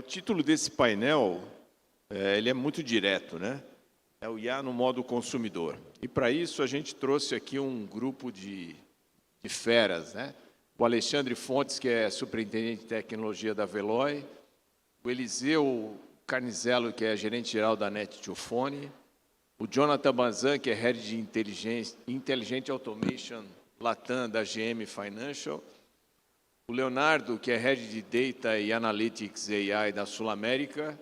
O título desse painel, ele é muito direto, né? É o IA no modo consumidor. E, para isso, a gente trouxe aqui um grupo de feras, né? O Alexandre Fontes, que é superintendente de tecnologia da Veloy, o Eliseu Carnizello, que é gerente-geral da Net2Phone, o Jonathan Bazan, que é head de Intelligent Automation Latam da GM Financial, o Leonardo, que é head de Data e Analytics AI da Sul América,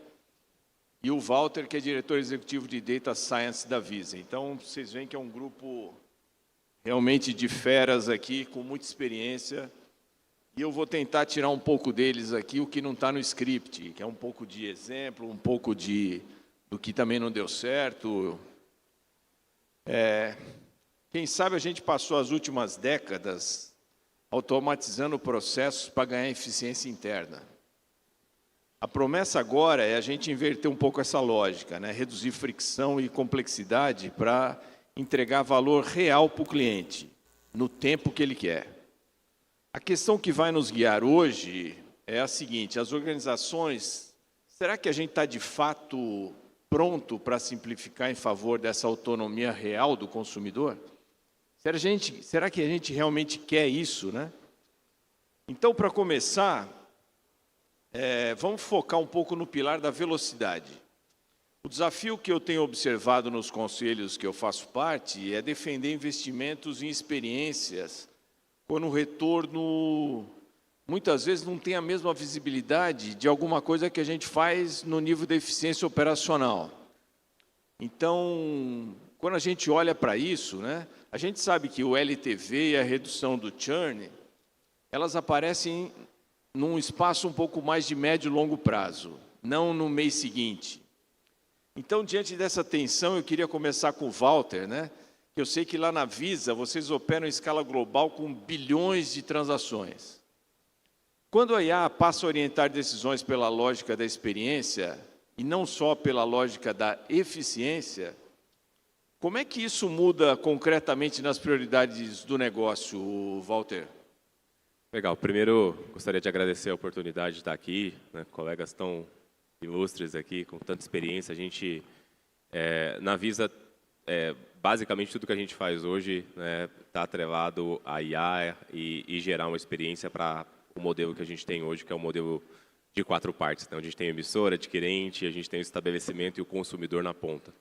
e o Walter, que é diretor executivo de Data Science da Visa. Então, vocês veem que é um grupo realmente de feras aqui, com muita experiência, e eu vou tentar tirar um pouco deles aqui, o que não está no script, que é um pouco de exemplo, um pouco do que também não deu certo. Quem sabe a gente passou as últimas décadas automatizando processos para ganhar eficiência interna. A promessa agora é a gente inverter um pouco essa lógica, né? Reduzir fricção e complexidade para entregar valor real para o cliente, no tempo que ele quer. A questão que vai nos guiar hoje é a seguinte: as organizações, será que a gente está de fato pronto para simplificar em favor dessa autonomia real do consumidor? Será que a gente realmente quer isso, né? Então, para começar, vamos focar um pouco no pilar da velocidade. O desafio que eu tenho observado nos conselhos que eu faço parte é defender investimentos em experiências quando o retorno, muitas vezes, não tem a mesma visibilidade de alguma coisa que a gente faz no nível de eficiência operacional. Então, quando a gente olha para isso, né, a gente sabe que o LTV e a redução do churn, elas aparecem num espaço um pouco mais de médio e longo prazo, não no mês seguinte. Então, diante dessa tensão, eu queria começar com o Walter, né? Que eu sei que lá na Visa, vocês operam em escala global com bilhões de transações. Quando a IA passa a orientar decisões pela lógica da experiência, e não só pela lógica da eficiência, como é que isso muda concretamente nas prioridades do negócio, Walter? Legal. Primeiro, gostaria de agradecer a oportunidade de estar aqui, né? Colegas tão ilustres aqui, com tanta experiência. A gente, na Visa, basicamente tudo que a gente faz hoje está atrelado a IA e gerar uma experiência para o modelo que a gente tem hoje, que é o modelo de 4 partes. Então, a gente tem a emissora, adquirente, a gente tem o estabelecimento e o consumidor na ponta.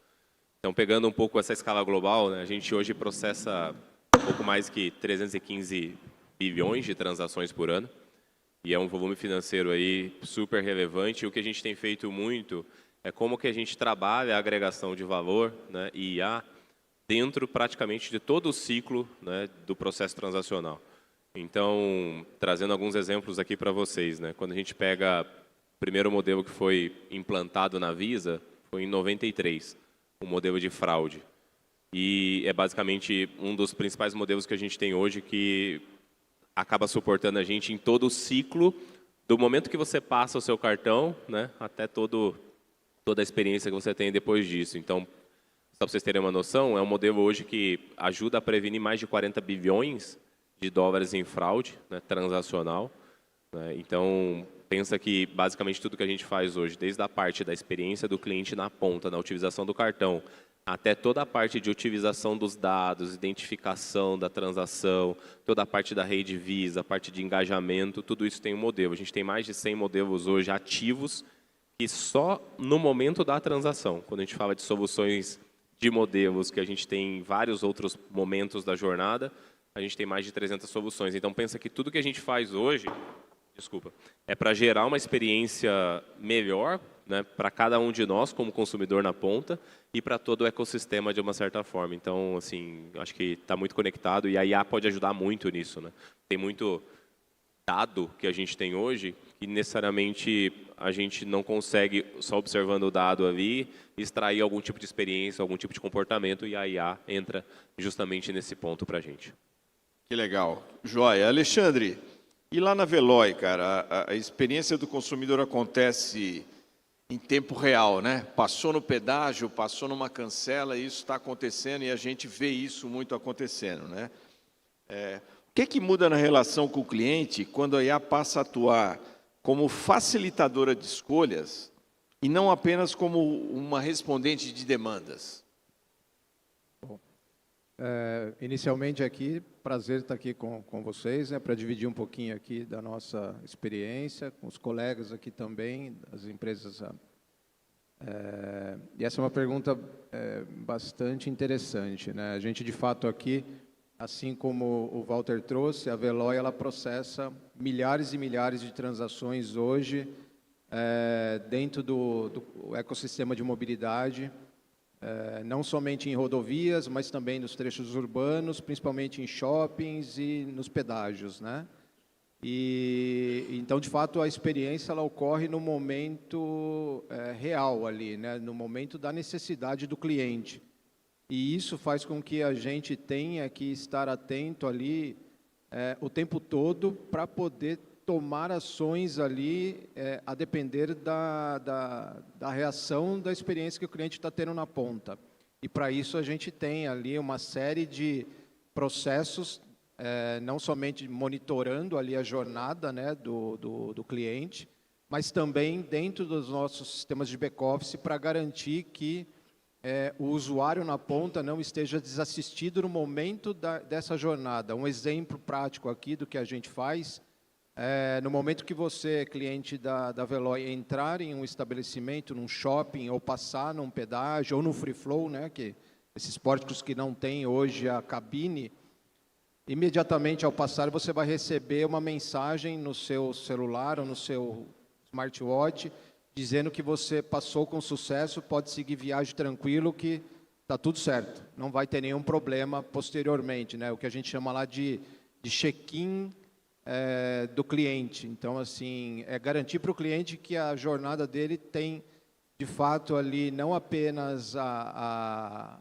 Então, pegando um pouco essa escala global, né, a gente hoje processa um pouco mais que 315 bilhões de transações por ano, e é um volume financeiro aí super relevante. E o que a gente tem feito muito é como que a gente trabalha a agregação de valor, né, e IA dentro praticamente de todo o ciclo, né, do processo transacional. Então, trazendo alguns exemplos aqui para vocês, né, quando a gente pega o primeiro modelo que foi implantado na Visa, foi em 93, um modelo de fraude. E é basicamente um dos principais modelos que a gente tem hoje que acaba suportando a gente em todo o ciclo, do momento que você passa o seu cartão, né, até toda a experiência que você tem depois disso. Então, só para vocês terem uma noção, é um modelo hoje que ajuda a prevenir mais de 40 bilhões de dólares em fraude, né, transacional. Né? Então, pensa que basicamente tudo que a gente faz hoje, desde a parte da experiência do cliente na ponta, na utilização do cartão, até toda a parte de utilização dos dados, identificação da transação, toda a parte da rede Visa, a parte de engajamento, tudo isso tem um modelo. A gente tem mais de 100 modelos hoje ativos e só no momento da transação, quando a gente fala de soluções de modelos, que a gente tem vários outros momentos da jornada, a gente tem mais de 300 soluções. Então, pensa que tudo que a gente faz hoje, é para gerar uma experiência melhor, né, para cada um de nós, como consumidor na ponta, e para todo o ecossistema de uma certa forma. Então, assim, acho que está muito conectado e a IA pode ajudar muito nisso, né? Tem muito dado que a gente tem hoje que necessariamente a gente não consegue, só observando o dado ali, extrair algum tipo de experiência, algum tipo de comportamento, e a IA entra justamente nesse ponto para a gente. Que legal. Joia. Alexandre, e lá na Veloy, cara, a experiência do consumidor acontece em tempo real, né? Passou no pedágio, passou numa cancela, e isso está acontecendo e a gente vê isso muito acontecendo, né? O que muda na relação com o cliente quando a IA passa a atuar como facilitadora de escolhas e não apenas como uma respondente de demandas? Inicialmente aqui, prazer estar aqui com vocês, para dividir um pouquinho aqui da nossa experiência, com os colegas aqui também, das empresas. E essa é uma pergunta bastante interessante, né? A gente, de fato, aqui, assim como o Walter trouxe, a Veloy, ela processa milhares e milhares de transações hoje dentro do ecossistema de mobilidade, não somente em rodovias, mas também nos trechos urbanos, principalmente em shoppings e nos pedágios, né? E então, de fato, a experiência ela ocorre no momento real ali, né? No momento da necessidade do cliente. E isso faz com que a gente tenha que estar atento ali o tempo todo para poder tomar ações ali a depender da reação da experiência que o cliente está tendo na ponta. E para isso a gente tem ali uma série de processos, não somente monitorando ali a jornada, né, do cliente, mas também dentro dos nossos sistemas de back-office para garantir que o usuário na ponta não esteja desassistido no momento dessa jornada. Um exemplo prático aqui do que a gente faz, no momento que você, cliente da Veloy, entrar em um estabelecimento, num shopping, ou passar num pedágio, ou no free flow, né, que esses pórticos que não têm hoje a cabine, imediatamente ao passar você vai receber uma mensagem no seu celular ou no seu smartwatch, dizendo que você passou com sucesso, pode seguir viagem tranquilo, que está tudo certo, não vai ter nenhum problema posteriormente, né? O que a gente chama lá de check-in do cliente. Então, assim, garantir para o cliente que a jornada dele tem, de fato, ali não apenas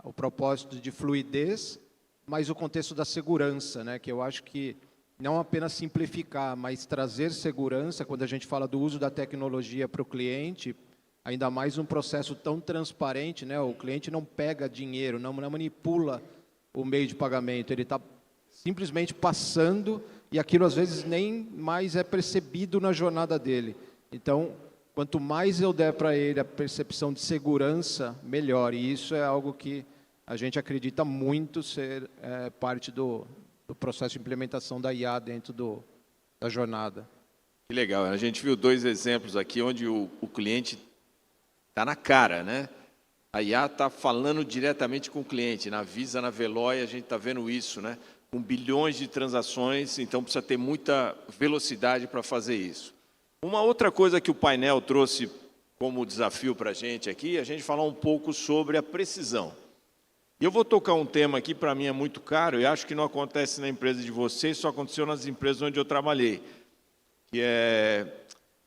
o propósito de fluidez, mas o contexto da segurança, né? Que eu acho que não apenas simplificar, mas trazer segurança, quando a gente fala do uso da tecnologia para o cliente, ainda mais um processo tão transparente, né? O cliente não pega dinheiro, não manipula o meio de pagamento, ele está simplesmente passando e aquilo às vezes nem mais é percebido na jornada dele. Então, quanto mais eu der para ele a percepção de segurança, melhor. E isso é algo que a gente acredita muito ser parte do processo de implementação da IA dentro da jornada. Que legal. A gente viu 2 exemplos aqui onde o cliente está na cara, né? A IA está falando diretamente com o cliente. Na Visa, na Veloy, a gente está vendo isso, né? Com bilhões de transações, então precisa ter muita velocidade para fazer isso. Uma outra coisa que o painel trouxe como desafio para a gente aqui, a gente falar um pouco sobre a precisão. E eu vou tocar um tema aqui, para mim é muito caro, e acho que não acontece na empresa de vocês, só aconteceu nas empresas onde eu trabalhei. Que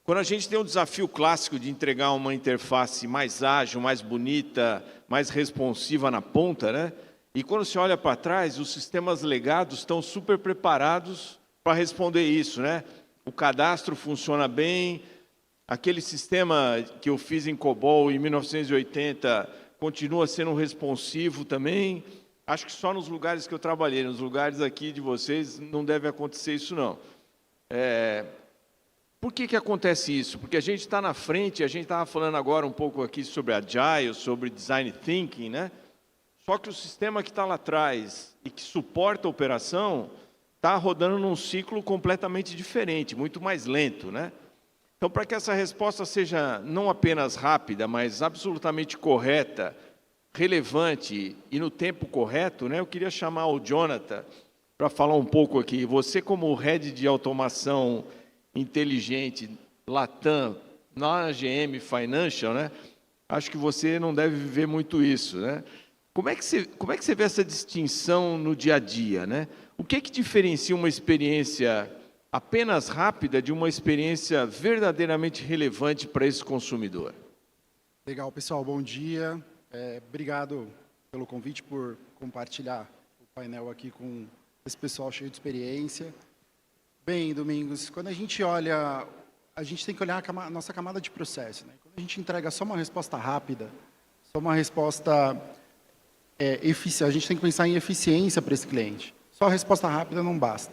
quando a gente tem um desafio clássico de entregar uma interface mais ágil, mais bonita, mais responsiva na ponta, né? E quando você olha para trás, os sistemas legados estão super preparados para responder isso, né? O cadastro funciona bem, aquele sistema que eu fiz em COBOL em 1980 continua sendo responsivo também. Acho que só nos lugares que eu trabalhei, nos lugares aqui de vocês, não deve acontecer isso, não. Por que acontece isso? Porque a gente está na frente, a gente estava falando agora um pouco aqui sobre Agile, sobre Design Thinking, né? Só que o sistema que está lá atrás e que suporta a operação está rodando num ciclo completamente diferente, muito mais lento, né? Então, para que essa resposta seja não apenas rápida, mas absolutamente correta, relevante e no tempo correto, né, eu queria chamar o Jonathan para falar um pouco aqui. Você, como head de automação inteligente Latam na GM Financial, né, acho que você não deve viver muito isso, né? Como é que você vê essa distinção no dia a dia, né? O que diferencia uma experiência apenas rápida de uma experiência verdadeiramente relevante para esse consumidor? Legal, pessoal, bom dia. Obrigado pelo convite, por compartilhar o painel aqui com esse pessoal cheio de experiência. Bem, Domingos, quando a gente olha, a gente tem que olhar a nossa camada de processo, né? Quando a gente entrega só uma resposta rápida, só uma resposta eficiente, a gente tem que pensar em eficiência para esse cliente. Só a resposta rápida não basta.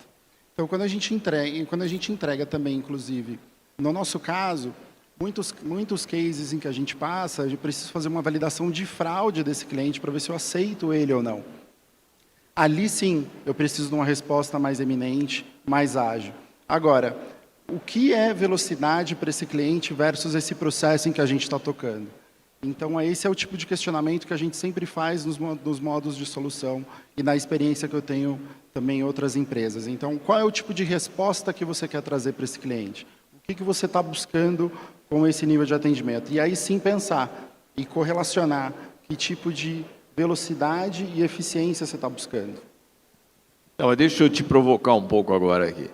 Então, quando a gente entrega também, inclusive, No nosso caso, muitos cases em que a gente passa, eu preciso fazer uma validação de fraude desse cliente para ver se eu aceito ele ou não. Ali sim, eu preciso de uma resposta mais eminente, mais ágil. Agora, o que é velocidade para esse cliente versus esse processo em que a gente está tocando? Então, esse é o tipo de questionamento que a gente sempre faz nos modos de solução e na experiência que eu tenho também em outras empresas. Então, qual é o tipo de resposta que você quer trazer para esse cliente? O que você está buscando com esse nível de atendimento? E aí sim pensar e correlacionar que tipo de velocidade e eficiência você está buscando. Não, deixa eu te provocar um pouco agora aqui.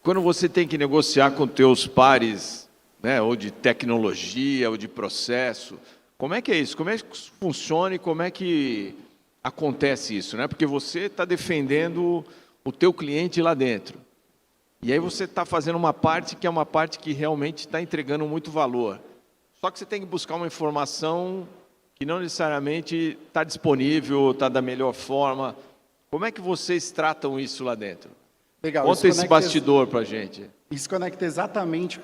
Quando você tem que negociar com teus pares, né, ou de tecnologia, ou de processo, como é que é isso? Como é que funciona e como é que acontece isso, né? Porque você está defendendo o teu cliente lá dentro. E aí você está fazendo uma parte que é uma parte que realmente está entregando muito valor. Só que você tem que buscar uma informação que não necessariamente está disponível, está da melhor forma. Como é que vocês tratam isso lá dentro? Legal. Conta esse bastidor para a gente. Isso conecta exatamente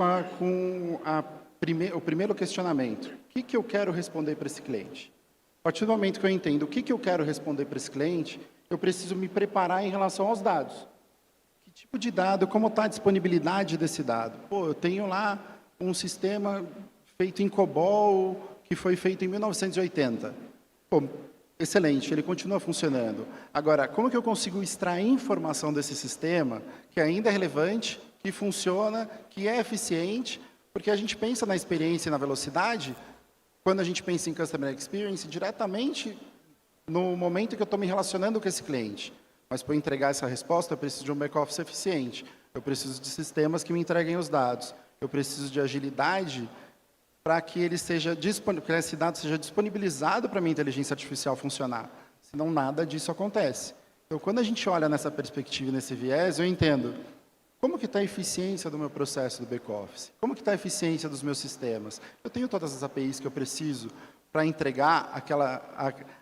o primeiro questionamento. O que eu quero responder para esse cliente? A partir do momento que eu entendo o que eu quero responder para esse cliente, eu preciso me preparar em relação aos dados. Que tipo de dado, como está a disponibilidade desse dado? Pô, eu tenho lá um sistema feito em COBOL, que foi feito em 1980. Pô, excelente, ele continua funcionando. Agora, como que eu consigo extrair informação desse sistema que ainda é relevante, que funciona, que é eficiente? Porque a gente pensa na experiência e na velocidade, quando a gente pensa em Customer Experience, diretamente no momento que eu estou me relacionando com esse cliente. Mas para entregar essa resposta, eu preciso de um back-office eficiente. Eu preciso de sistemas que me entreguem os dados. Eu preciso de agilidade para que ele seja que esse dado seja disponibilizado para a minha inteligência artificial funcionar. Senão, nada disso acontece. Então, quando a gente olha nessa perspectiva e nesse viés, eu entendo como que está a eficiência do meu processo do back-office, como que está a eficiência dos meus sistemas. Eu tenho todas as APIs que eu preciso para entregar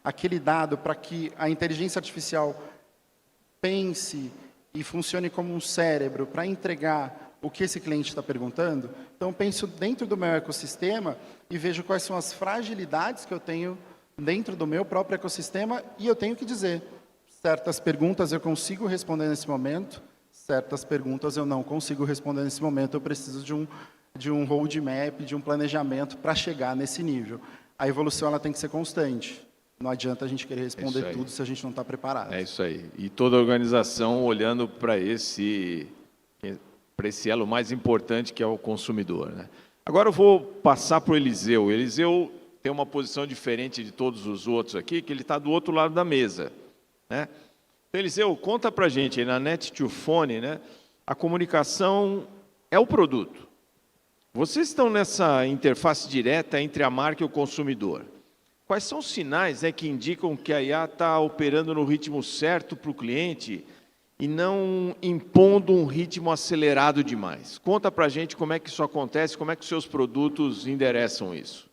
aquele dado para que a inteligência artificial pense e funcione como um cérebro para entregar o que esse cliente está perguntando. Então, penso dentro do meu ecossistema e vejo quais são as fragilidades que eu tenho dentro do meu próprio ecossistema e eu tenho que dizer, certas perguntas eu consigo responder nesse momento, certas perguntas eu não consigo responder nesse momento, eu preciso de um roadmap, de um planejamento para chegar nesse nível. A evolução ela tem que ser constante. Não adianta a gente querer responder tudo se a gente não está preparado. É isso aí. E toda a organização olhando para esse elo mais importante, que é o consumidor, né? Agora eu vou passar para o Eliseu. O Eliseu tem uma posição diferente de todos os outros aqui, que ele está do outro lado da mesa, né? Então, Eliseu, conta para a gente, aí na Net2Phone, né, a comunicação é o produto. Vocês estão nessa interface direta entre a marca e o consumidor. Quais são os sinais, né, que indicam que a IA está operando no ritmo certo para o cliente e não impondo um ritmo acelerado demais? Conta para a gente como é que isso acontece, como é que os seus produtos endereçam isso.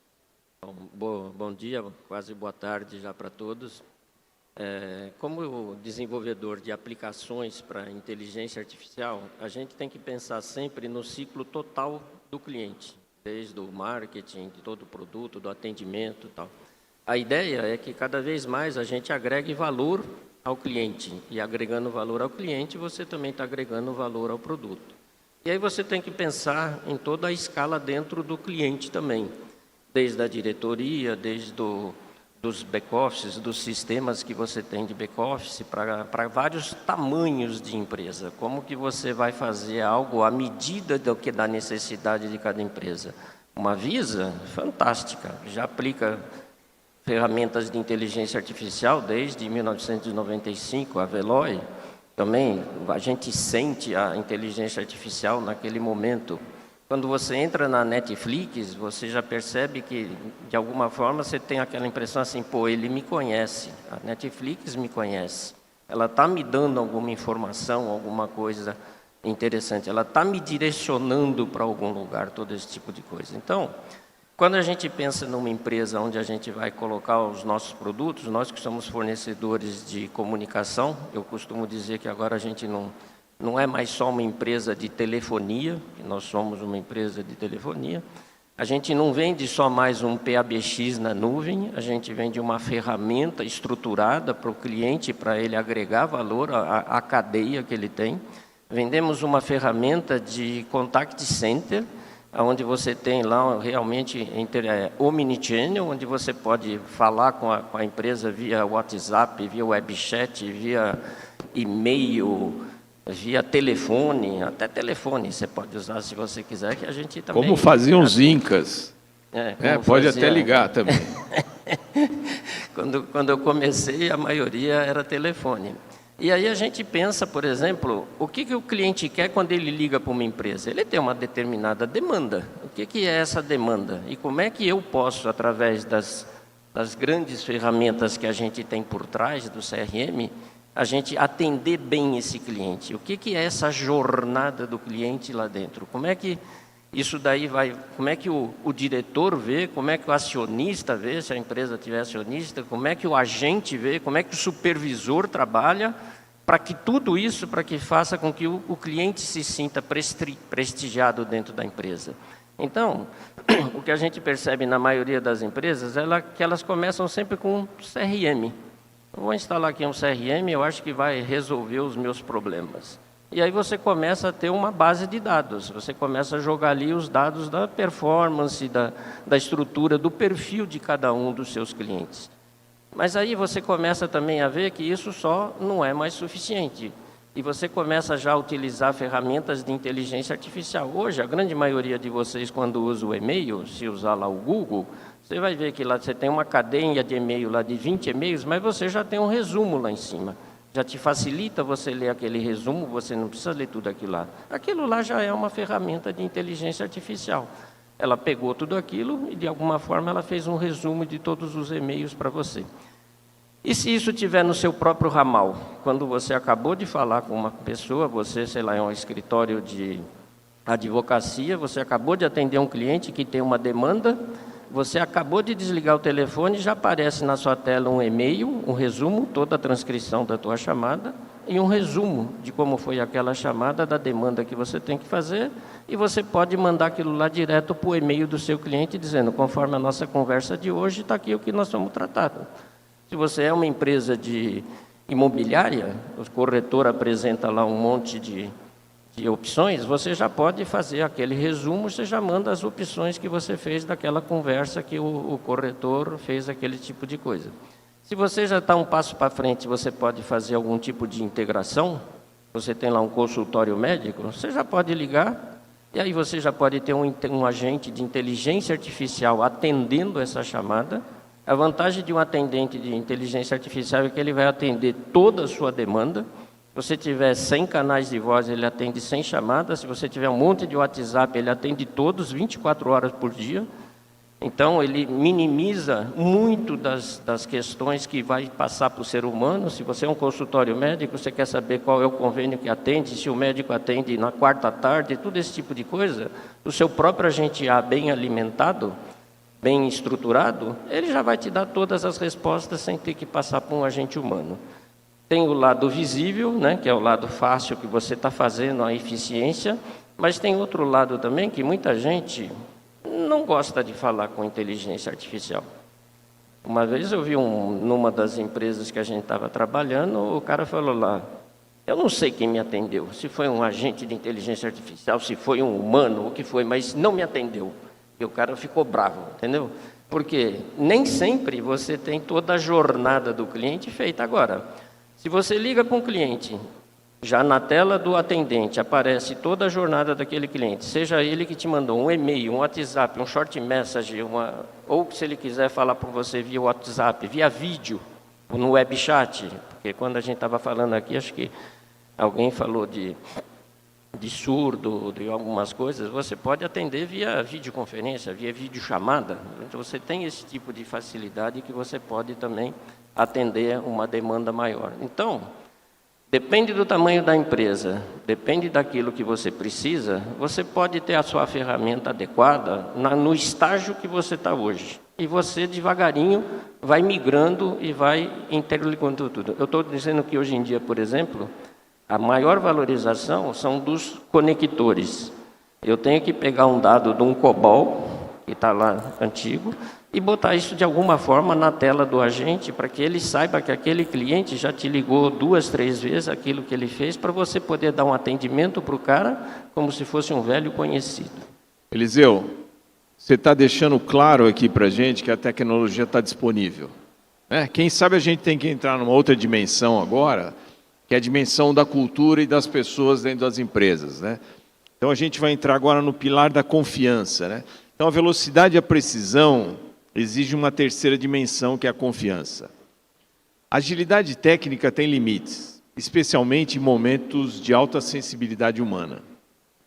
Bom dia, quase boa tarde já para todos. Como desenvolvedor de aplicações para inteligência artificial, a gente tem que pensar sempre no ciclo total do cliente, desde o marketing, de todo o produto, do atendimento e tal. A ideia é que cada vez mais a gente agregue valor ao cliente. E agregando valor ao cliente, você também está agregando valor ao produto. E aí você tem que pensar em toda a escala dentro do cliente também. Desde a diretoria, desde dos back-offices, dos sistemas que você tem de back-office, para vários tamanhos de empresa. Como que você vai fazer algo à medida da necessidade de cada empresa? Uma Visa, fantástica, já aplica ferramentas de inteligência artificial desde 1995, a Veloy, também a gente sente a inteligência artificial naquele momento. Quando você entra na Netflix, você já percebe que, de alguma forma, você tem aquela impressão assim, pô, ele me conhece, a Netflix me conhece, ela está me dando alguma informação, alguma coisa interessante, ela está me direcionando para algum lugar, todo esse tipo de coisa. Então, quando a gente pensa numa empresa onde a gente vai colocar os nossos produtos, nós que somos fornecedores de comunicação, eu costumo dizer que agora a gente não é mais só uma empresa de telefonia, nós somos uma empresa de telefonia. A gente não vende só mais um PABX na nuvem, a gente vende uma ferramenta estruturada para o cliente, para ele agregar valor à cadeia que ele tem. Vendemos uma ferramenta de contact center, onde você tem lá realmente omnichannel, onde você pode falar com a empresa via WhatsApp, via webchat, via e-mail, via telefone, até telefone você pode usar se você quiser, que a gente também... Como faziam os incas. Pode fazia... até ligar também. Quando eu comecei, a maioria era telefone. E aí a gente pensa, por exemplo, o que o cliente quer quando ele liga para uma empresa? Ele tem uma determinada demanda. O que é essa demanda? E como é que eu posso, através das grandes ferramentas que a gente tem por trás do CRM, a gente atender bem esse cliente? O que é essa jornada do cliente lá dentro? Como é que isso daí vai... Como é que o diretor vê? Como é que o acionista vê, se a empresa tiver acionista? Como é que o agente vê? Como é que o supervisor trabalha para que tudo isso, para que faça com que o cliente se sinta prestigiado dentro da empresa? Então, o que a gente percebe na maioria das empresas é que elas começam sempre com um CRM. Eu vou instalar aqui um CRM, eu acho que vai resolver os meus problemas. E aí você começa a ter uma base de dados, você começa a jogar ali os dados da performance, da estrutura, do perfil de cada um dos seus clientes. Mas aí você começa também a ver que isso só não é mais suficiente. E você começa já a utilizar ferramentas de inteligência artificial. Hoje, a grande maioria de vocês, quando usa o e-mail, se usar lá o Google, você vai ver que lá você tem uma cadeia de e-mail lá de 20 e-mails, mas você já tem um resumo lá em cima. Já te facilita você ler aquele resumo, você não precisa ler tudo aquilo lá. Aquilo lá já é uma ferramenta de inteligência artificial. Ela pegou tudo aquilo e, de alguma forma, ela fez um resumo de todos os e-mails para você. E se isso estiver no seu próprio ramal? Quando você acabou de falar com uma pessoa, você, sei lá, é um escritório de advocacia, você acabou de atender um cliente que tem uma demanda, você acabou de desligar o telefone, já aparece na sua tela um e-mail, um resumo, toda a transcrição da tua chamada, e um resumo de como foi aquela chamada, da demanda que você tem que fazer, e você pode mandar aquilo lá direto para o e-mail do seu cliente, dizendo, conforme a nossa conversa de hoje, está aqui o que nós vamos tratar. Se você é uma empresa de imobiliária, o corretor apresenta lá um monte de opções, você já pode fazer aquele resumo, você já manda as opções que você fez daquela conversa que o corretor fez aquele tipo de coisa. Se você já está um passo para frente, você pode fazer algum tipo de integração, você tem lá um consultório médico, você já pode ligar, e aí você já pode ter um agente de inteligência artificial atendendo essa chamada. A vantagem de um atendente de inteligência artificial é que ele vai atender toda a sua demanda. Se você tiver 100 canais de voz, ele atende 100 chamadas. Se você tiver um monte de WhatsApp, ele atende todos, 24 horas por dia. Então, ele minimiza muito das questões que vai passar para o ser humano. Se você é um consultório médico, você quer saber qual é o convênio que atende, se o médico atende na quarta tarde, tudo esse tipo de coisa, o seu próprio agente A bem alimentado, bem estruturado, ele já vai te dar todas as respostas sem ter que passar por um agente humano. Tem o lado visível, né, que é o lado fácil que você está fazendo, a eficiência, mas tem outro lado também que muita gente não gosta de falar com inteligência artificial. Uma vez eu vi numa das empresas que a gente estava trabalhando, o cara falou lá, eu não sei quem me atendeu, se foi um agente de inteligência artificial, se foi um humano, o que foi, mas não me atendeu. E o cara ficou bravo, entendeu? Porque nem sempre você tem toda a jornada do cliente feita. Agora, se você liga para um cliente, já na tela do atendente aparece toda a jornada daquele cliente, seja ele que te mandou um e-mail, um WhatsApp, um short message, ou se ele quiser falar com você via WhatsApp, via vídeo, no web chat, porque quando a gente estava falando aqui, acho que alguém falou de surdo, de algumas coisas, você pode atender via videoconferência, via videochamada. Então, você tem esse tipo de facilidade que você pode também atender uma demanda maior. Então, depende do tamanho da empresa, depende daquilo que você precisa, você pode ter a sua ferramenta adequada no estágio que você está hoje. E você, devagarinho, vai migrando e vai interligando tudo. Eu estou dizendo que hoje em dia, por exemplo, A maior valorização são dos conectores. Eu tenho que pegar um dado de um COBOL, que está lá antigo, e botar isso de alguma forma na tela do agente, para que ele saiba que aquele cliente já te ligou 2, 3 vezes aquilo que ele fez, para você poder dar um atendimento para o cara, como se fosse um velho conhecido. Eliseu, você está deixando claro aqui para a gente que a tecnologia está disponível, né? Quem sabe a gente tem que entrar numa outra dimensão agora, que é a dimensão da cultura e das pessoas dentro das empresas, né? Então, a gente vai entrar agora no pilar da confiança, né? Então, a velocidade e a precisão exigem uma terceira dimensão, que é a confiança. A agilidade técnica tem limites, especialmente em momentos de alta sensibilidade humana,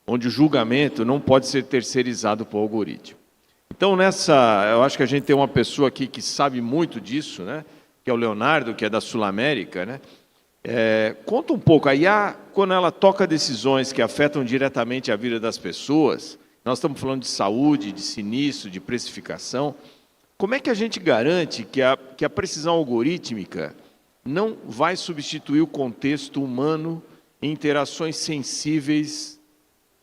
onde o julgamento não pode ser terceirizado para o algoritmo. Então, eu acho que a gente tem uma pessoa aqui que sabe muito disso, né? Que é o Leonardo, que é da Sul América, né? Conta um pouco, a IA, quando ela toca decisões que afetam diretamente a vida das pessoas, nós estamos falando de saúde, de sinistro, de precificação, como é que a gente garante que a precisão algorítmica não vai substituir o contexto humano em interações sensíveis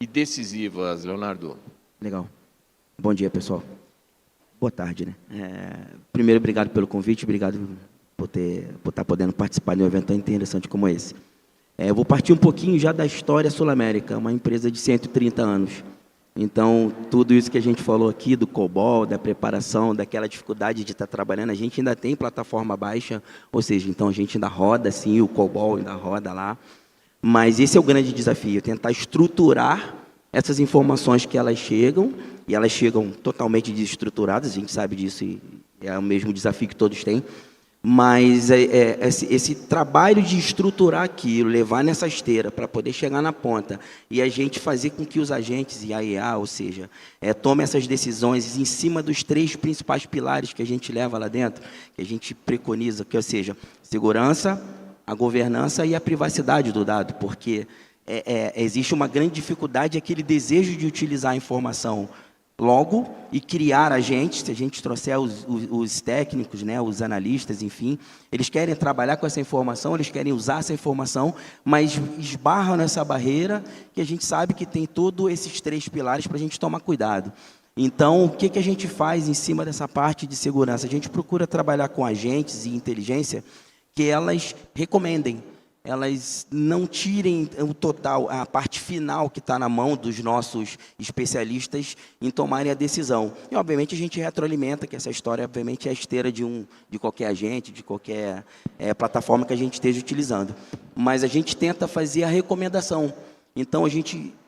e decisivas, Leonardo? Legal. Bom dia, pessoal. Boa tarde, né? Primeiro, obrigado pelo convite, obrigado por estar podendo participar de um evento tão interessante como esse. Eu vou partir um pouquinho já da história Sul América, uma empresa de 130 anos. Então, tudo isso que a gente falou aqui, do COBOL, da preparação, daquela dificuldade de estar trabalhando, a gente ainda tem plataforma baixa, ou seja, então a gente ainda roda, sim, o COBOL ainda roda lá. Mas esse é o grande desafio, tentar estruturar essas informações que elas chegam, e elas chegam totalmente desestruturadas, a gente sabe disso, e é o mesmo desafio que todos têm. Mas esse trabalho de estruturar aquilo, levar nessa esteira para poder chegar na ponta e a gente fazer com que os agentes e a IA, ou seja, tomem essas decisões em cima dos 3 principais pilares que a gente leva lá dentro, que a gente preconiza, que, ou seja, segurança, a governança e a privacidade do dado, porque existe uma grande dificuldade, aquele desejo de utilizar a informação logo e criar agentes. Se a gente trouxer os técnicos, né, os analistas, enfim, eles querem trabalhar com essa informação, eles querem usar essa informação, mas esbarram nessa barreira que a gente sabe que tem todos esses 3 pilares para a gente tomar cuidado. Então, o que a gente faz em cima dessa parte de segurança? A gente procura trabalhar com agentes e inteligência que elas recomendem, elas não tirem o total, a parte final que está na mão dos nossos especialistas em tomarem a decisão. E, obviamente, a gente retroalimenta, que essa história, obviamente, é a esteira de qualquer agente, de qualquer plataforma que a gente esteja utilizando. Mas a gente tenta fazer a recomendação. Então,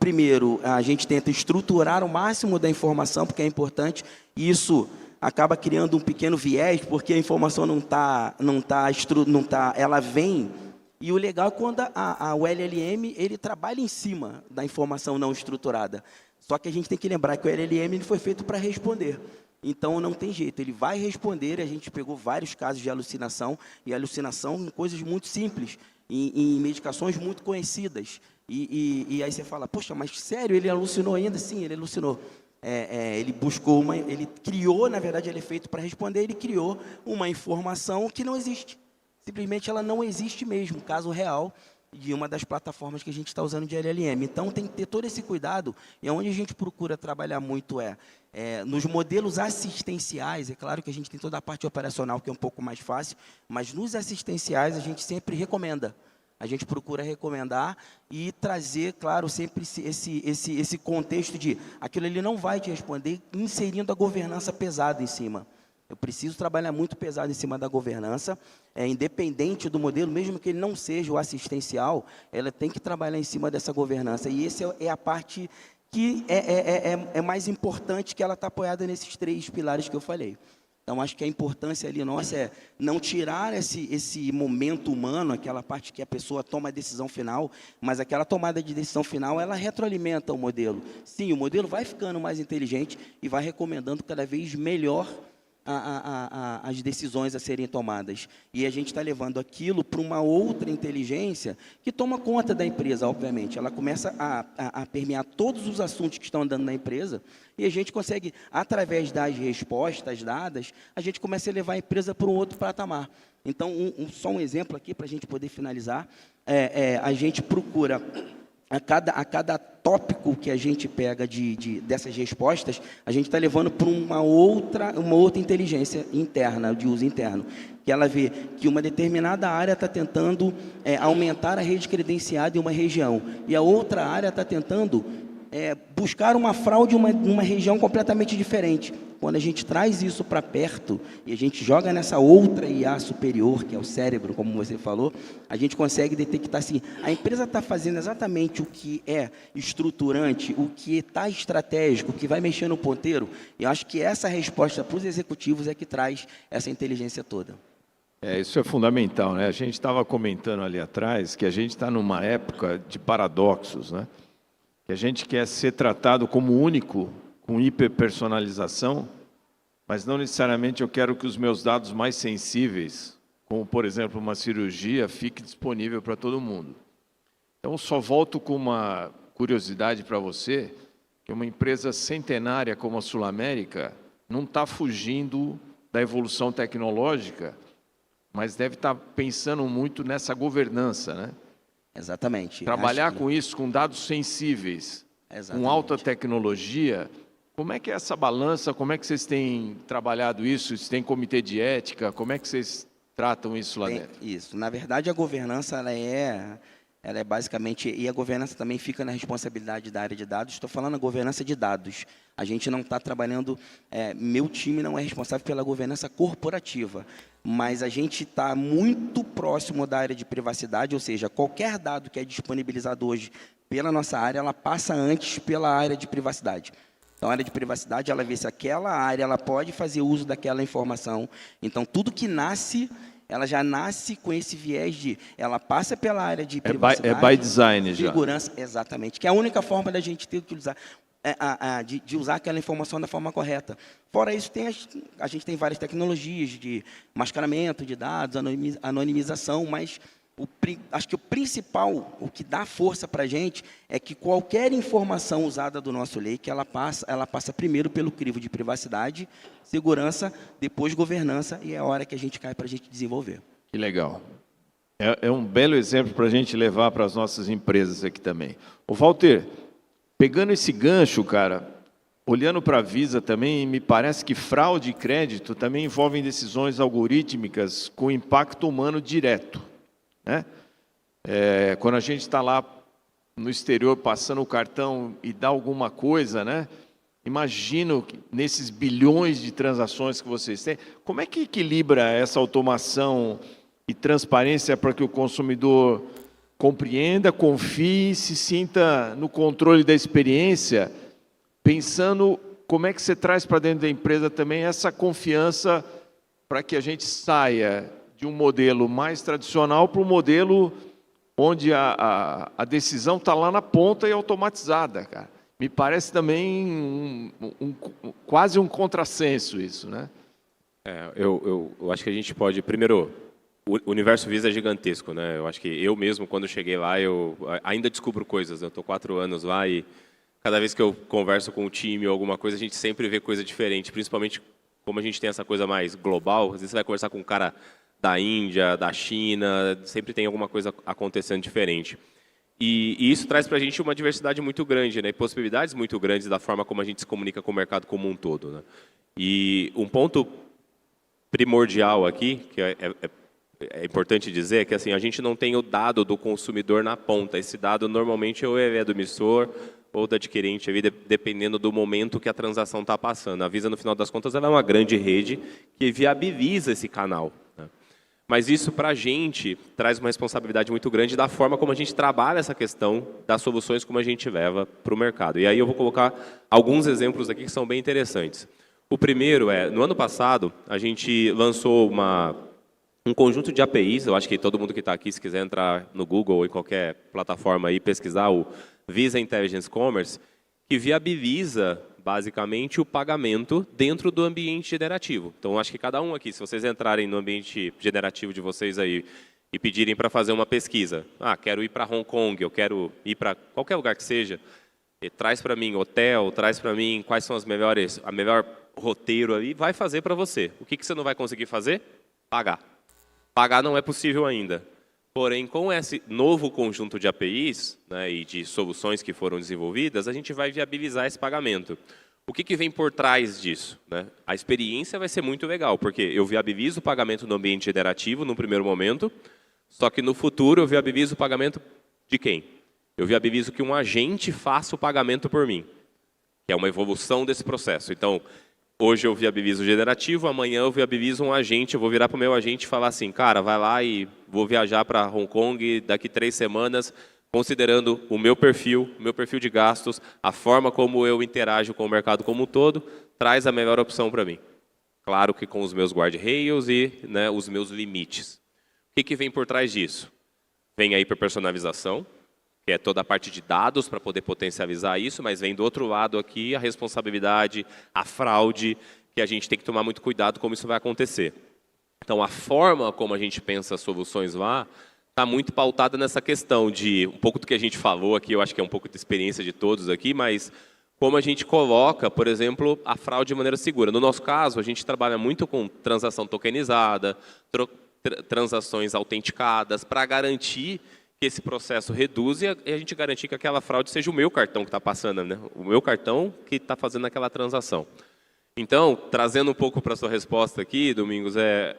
primeiro, a gente tenta estruturar o máximo da informação, porque é importante, e isso acaba criando um pequeno viés, porque a informação ela vem. E o legal é quando o LLM ele trabalha em cima da informação não estruturada. Só que a gente tem que lembrar que o LLM ele foi feito para responder. Então, não tem jeito, ele vai responder. A gente pegou vários casos de alucinação, e alucinação em coisas muito simples, em medicações muito conhecidas. E aí você fala, poxa, mas sério, ele alucinou ainda? Sim, ele alucinou. Ele buscou ele criou, na verdade, ele é feito para responder, ele criou uma informação que não existe. Simplesmente ela não existe mesmo, caso real de uma das plataformas que a gente está usando de LLM. Então, tem que ter todo esse cuidado, e onde a gente procura trabalhar muito nos modelos assistenciais. É claro que a gente tem toda a parte operacional, que é um pouco mais fácil, mas nos assistenciais a gente sempre recomenda. A gente procura recomendar e trazer, claro, sempre esse contexto de aquilo ele não vai te responder, inserindo a governança pesada em cima. Eu preciso trabalhar muito pesado em cima da governança, independente do modelo, mesmo que ele não seja o assistencial, ela tem que trabalhar em cima dessa governança. E essa é a parte que é mais importante, que ela está apoiada nesses 3 pilares que eu falei. Então, acho que a importância ali nossa é não tirar esse momento humano, aquela parte que a pessoa toma a decisão final, mas aquela tomada de decisão final, ela retroalimenta o modelo. Sim, o modelo vai ficando mais inteligente e vai recomendando cada vez melhor as decisões a serem tomadas. E a gente está levando aquilo para uma outra inteligência que toma conta da empresa, obviamente. Ela começa a permear todos os assuntos que estão andando na empresa, e a gente consegue, através das respostas dadas, a gente começa a levar a empresa para um outro patamar. Então, só um exemplo aqui para a gente poder finalizar. a gente procura, a cada tópico que a gente pega dessas respostas, a gente está levando para uma outra inteligência interna, de uso interno, que ela vê que uma determinada área está tentando aumentar a rede credenciada em uma região, e a outra área está tentando buscar uma fraude em uma região completamente diferente. Quando a gente traz isso para perto e a gente joga nessa outra IA superior, que é o cérebro, como você falou, a gente consegue detectar assim, a empresa está fazendo exatamente o que é estruturante, o que está estratégico, o que vai mexer no ponteiro. E eu acho que essa resposta para os executivos é que traz essa inteligência toda. Isso é fundamental, né? A gente estava comentando ali atrás que a gente está numa época de paradoxos, né? Que a gente quer ser tratado como único, com hiperpersonalização, mas não necessariamente eu quero que os meus dados mais sensíveis, como, por exemplo, uma cirurgia, fique disponível para todo mundo. Então, só volto com uma curiosidade para você, que uma empresa centenária como a Sul América não está fugindo da evolução tecnológica, mas deve estar pensando muito nessa governança, né? Exatamente. Trabalhar com isso, com dados sensíveis, com alta tecnologia. Como é que é essa balança? Como é que vocês têm trabalhado isso? Vocês têm comitê de ética? Como é que vocês tratam isso lá dentro? Isso. Na verdade, a governança ela é basicamente... E a governança também fica na responsabilidade da área de dados. Estou falando a governança de dados. A gente não está trabalhando... meu time não é responsável pela governança corporativa, mas a gente está muito próximo da área de privacidade, ou seja, qualquer dado que é disponibilizado hoje pela nossa área, ela passa antes pela área de privacidade. Então, a área de privacidade, ela vê se aquela área ela pode fazer uso daquela informação. Então, tudo que nasce, ela já nasce com esse viés de... Ela passa pela área de privacidade. É by design já. Segurança, exatamente. Que é a única forma da gente ter que usar, de usar aquela informação da forma correta. Fora isso, a gente tem várias tecnologias de mascaramento de dados, anonimização, mas... acho que o principal, o que dá força para a gente, é que qualquer informação usada do nosso lake, ela passa primeiro pelo crivo de privacidade, segurança, depois governança, e é a hora que a gente cai para a gente desenvolver. Que legal. É um belo exemplo para a gente levar para as nossas empresas aqui também. Ô, Walter, pegando esse gancho, cara, olhando para a Visa também, me parece que fraude e crédito também envolvem decisões algorítmicas com impacto humano direto. Né? Quando a gente está lá no exterior passando o cartão e dá alguma coisa, né? Imagino que nesses bilhões de transações que vocês têm, como é que equilibra essa automação e transparência para que o consumidor compreenda, confie, se sinta no controle da experiência, pensando como é que você traz para dentro da empresa também essa confiança para que a gente saia de um modelo mais tradicional para um modelo onde a decisão está lá na ponta e automatizada, cara. Me parece também quase um contrassenso isso, né? Eu acho que a gente pode... Primeiro, o universo Visa é gigantesco, né? Eu acho que eu mesmo, quando cheguei lá, eu ainda descubro coisas. Eu estou 4 anos lá e cada vez que eu converso com o time ou alguma coisa, a gente sempre vê coisa diferente, principalmente como a gente tem essa coisa mais global. Às vezes você vai conversar com um cara da Índia, da China, sempre tem alguma coisa acontecendo diferente. E isso traz para a gente uma diversidade muito grande, né? E possibilidades muito grandes da forma como a gente se comunica com o mercado como um todo, né? E um ponto primordial aqui, que é importante dizer, é que assim, a gente não tem o dado do consumidor na ponta. Esse dado normalmente ou é do emissor ou do adquirente, dependendo do momento que a transação está passando. A Visa, no final das contas, ela é uma grande rede que viabiliza esse canal, né? Mas isso, para a gente, traz uma responsabilidade muito grande da forma como a gente trabalha essa questão das soluções como a gente leva para o mercado. E aí eu vou colocar alguns exemplos aqui que são bem interessantes. O primeiro no ano passado, a gente lançou um conjunto de APIs, eu acho que todo mundo que está aqui, se quiser entrar no Google ou em qualquer plataforma e pesquisar o Visa Intelligence Commerce, que viabiliza basicamente o pagamento dentro do ambiente generativo. Então, acho que cada um aqui, se vocês entrarem no ambiente generativo de vocês aí e pedirem para fazer uma pesquisa, quero ir para Hong Kong, eu quero ir para qualquer lugar que seja, traz para mim hotel, traz para mim quais são a melhor roteiro ali, vai fazer para você. O que você não vai conseguir fazer? Pagar. Pagar não é possível ainda. Porém, com esse novo conjunto de APIs, né, e de soluções que foram desenvolvidas, a gente vai viabilizar esse pagamento. O que vem por trás disso, né? A experiência vai ser muito legal, porque eu viabilizo o pagamento no ambiente generativo no primeiro momento, só que no futuro eu viabilizo o pagamento de quem? Eu viabilizo que um agente faça o pagamento por mim, que é uma evolução desse processo. Então, hoje eu viabilizo o generativo, amanhã eu viabilizo um agente, eu vou virar para o meu agente e falar assim, cara, vai lá e vou viajar para Hong Kong daqui 3 semanas, considerando o meu perfil de gastos, a forma como eu interajo com o mercado como um todo, traz a melhor opção para mim. Claro que com os meus guardrails e, né, os meus limites. O que vem por trás disso? Vem a hiperpersonalização, que é toda a parte de dados para poder potencializar isso, mas vem do outro lado aqui a responsabilidade, a fraude, que a gente tem que tomar muito cuidado como isso vai acontecer. Então, a forma como a gente pensa as soluções lá está muito pautada nessa questão de, um pouco do que a gente falou aqui, eu acho que é um pouco de experiência de todos aqui, mas como a gente coloca, por exemplo, a fraude de maneira segura. No nosso caso, a gente trabalha muito com transação tokenizada, transações autenticadas, para garantir que esse processo reduza e a gente garantir que aquela fraude seja o meu cartão que está passando, né? O meu cartão que está fazendo aquela transação. Então, trazendo um pouco para a sua resposta aqui, Domingos, é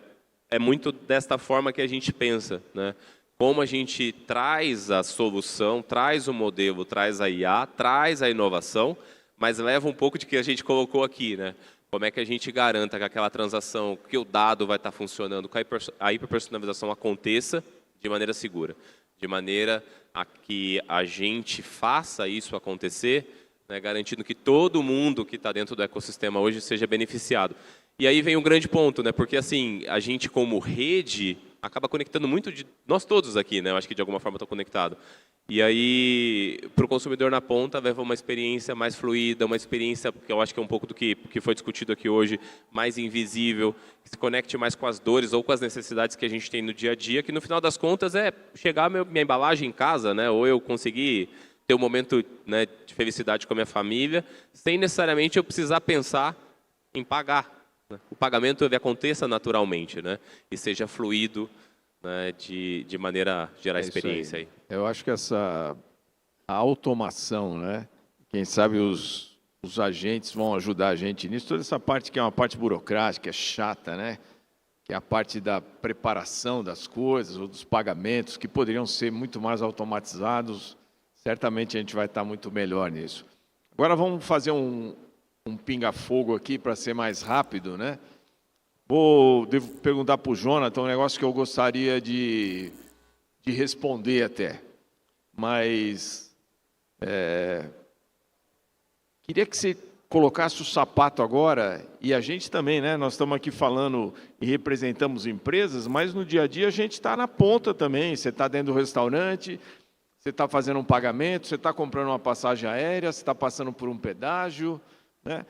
muito desta forma que a gente pensa, né? Como a gente traz a solução, traz o modelo, traz a IA, traz a inovação, mas leva um pouco de que a gente colocou aqui, né? Como é que a gente garanta que aquela transação, que o dado vai estar funcionando, que a hiperpersonalização aconteça de maneira segura, de maneira a que a gente faça isso acontecer, né, garantindo que todo mundo que está dentro do ecossistema hoje seja beneficiado. E aí vem um grande ponto, né, porque assim, a gente como rede acaba conectando muito de nós todos aqui, né, eu acho que de alguma forma estou conectado. E aí, para o consumidor na ponta, leva uma experiência mais fluida, uma experiência que eu acho que é um pouco do que foi discutido aqui hoje, mais invisível, que se conecte mais com as dores ou com as necessidades que a gente tem no dia a dia, que no final das contas é chegar minha embalagem em casa, né, ou eu conseguir ter um momento, né, de felicidade com a minha família, sem necessariamente eu precisar pensar em pagar. Né? O pagamento ele aconteça naturalmente, né, e seja fluido, né, de maneira a gerar experiência aí. Eu acho que a automação, né? Quem sabe os agentes vão ajudar a gente nisso. Toda essa parte que é uma parte burocrática, chata, né? Que é a parte da preparação das coisas, ou dos pagamentos, que poderiam ser muito mais automatizados. Certamente a gente vai estar muito melhor nisso. Agora vamos fazer um pinga-fogo aqui para ser mais rápido, né? Devo perguntar para o Jonathan um negócio que eu gostaria de responder até, mas queria que você colocasse o sapato agora, e a gente também, né? Nós estamos aqui falando e representamos empresas, mas no dia a dia a gente está na ponta também. Você está dentro do restaurante, você está fazendo um pagamento, você está comprando uma passagem aérea, você está passando por um pedágio, né?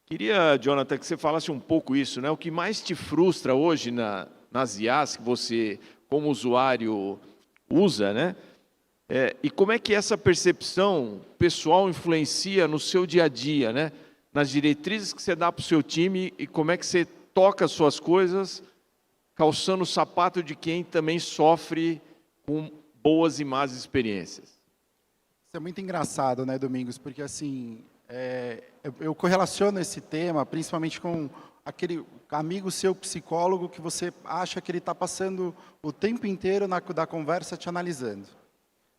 Queria, Jonathan, que você falasse um pouco isso, né? O que mais te frustra hoje nas IAs que você, como usuário, usa, né? E como é que essa percepção pessoal influencia no seu dia a dia, né? Nas diretrizes que você dá para o seu time e como é que você toca as suas coisas, calçando o sapato de quem também sofre com boas e más experiências. Isso é muito engraçado, né, Domingos? Porque, assim, eu correlaciono esse tema principalmente com aquele amigo seu psicólogo que você acha que ele está passando o tempo inteiro da conversa te analisando.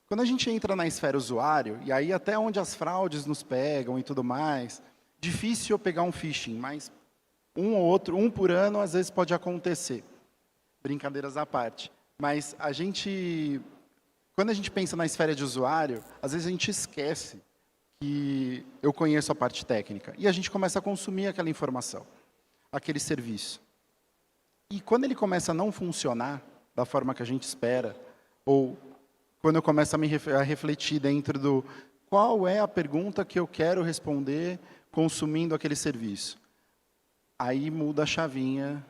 Quando a gente entra na esfera usuário, e aí até onde as fraudes nos pegam e tudo mais, difícil eu pegar um phishing, mas um ou outro, um por ano, às vezes pode acontecer. Brincadeiras à parte. Mas quando a gente pensa na esfera de usuário, às vezes a gente esquece que eu conheço a parte técnica. E a gente começa a consumir aquela informação, aquele serviço. E quando ele começa a não funcionar da forma que a gente espera, ou quando eu começo a refletir dentro do qual é a pergunta que eu quero responder consumindo aquele serviço, aí muda a chavinha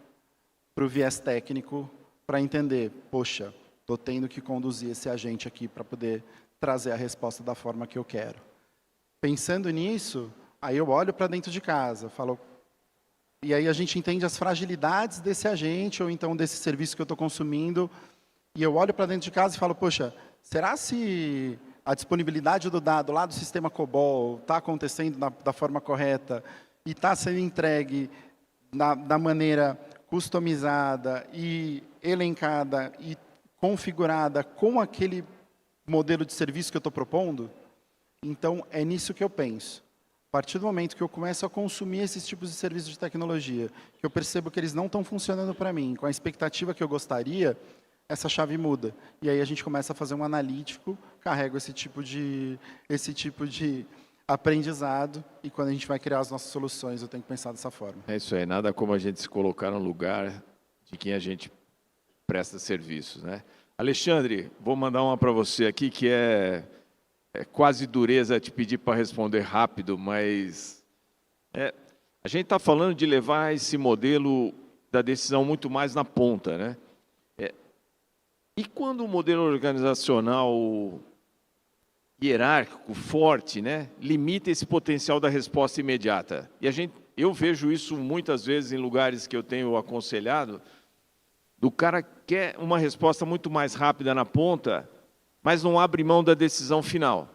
para o viés técnico para entender, poxa, estou tendo que conduzir esse agente aqui para poder trazer a resposta da forma que eu quero. Pensando nisso, aí eu olho para dentro de casa, falo, e aí a gente entende as fragilidades desse agente ou então desse serviço que eu estou consumindo e eu olho para dentro de casa e falo, poxa, será se a disponibilidade do dado lá do sistema COBOL está acontecendo da forma correta e está sendo entregue da maneira customizada e elencada e configurada com aquele modelo de serviço que eu estou propondo? Então, é nisso que eu penso. A partir do momento que eu começo a consumir esses tipos de serviços de tecnologia, que eu percebo que eles não estão funcionando para mim, com a expectativa que eu gostaria, essa chave muda. E aí a gente começa a fazer um analítico, carrego esse tipo de aprendizado, e quando a gente vai criar as nossas soluções, eu tenho que pensar dessa forma. É isso aí, nada como a gente se colocar no lugar de quem a gente presta serviços, né? Alexandre, vou mandar uma para você aqui que é quase dureza te pedir para responder rápido, mas a gente está falando de levar esse modelo da decisão muito mais na ponta, né? E quando o modelo organizacional hierárquico, forte, né, limita esse potencial da resposta imediata? E eu vejo isso muitas vezes em lugares que eu tenho aconselhado, do cara que quer uma resposta muito mais rápida na ponta, mas não abre mão da decisão final.